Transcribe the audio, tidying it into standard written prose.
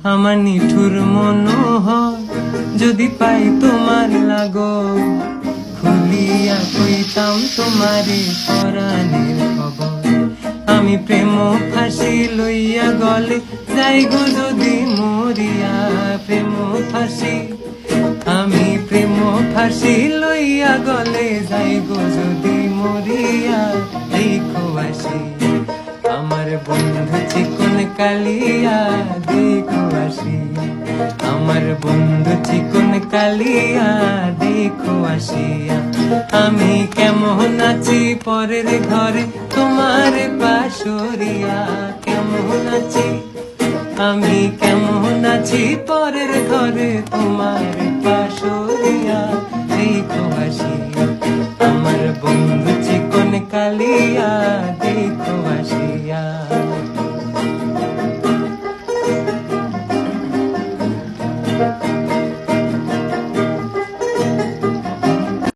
আমার নিঠুর মনোহর যদি পাই তোমার লাগো, খুলিয়া কইতাম তোমারে পরাণের খবর। আমি প্রেম ফাঁসি লইয়া গলে যাই গো যদি মরিয়া, প্রেম ফাঁসি আমি প্রেম ফাঁসি লইয়া গলে যাই গো যদি মরিয়া। দেখো আসি আমার বন্ধু চিকন কালিয়া, দেখো আসি আমার বন্ধু চিকন কালিয়া, দেখো আসিয়া। আমি কেমন আছি পরের ঘরে তোমার পাশরিয়া, কেমন আছি আমি কেমন আছি পরের ঘরে তোমার পাশরিয়া। দেখো আসিয়া আমার বন্ধু চিকন কালিয়া, দেখো আসিয়া।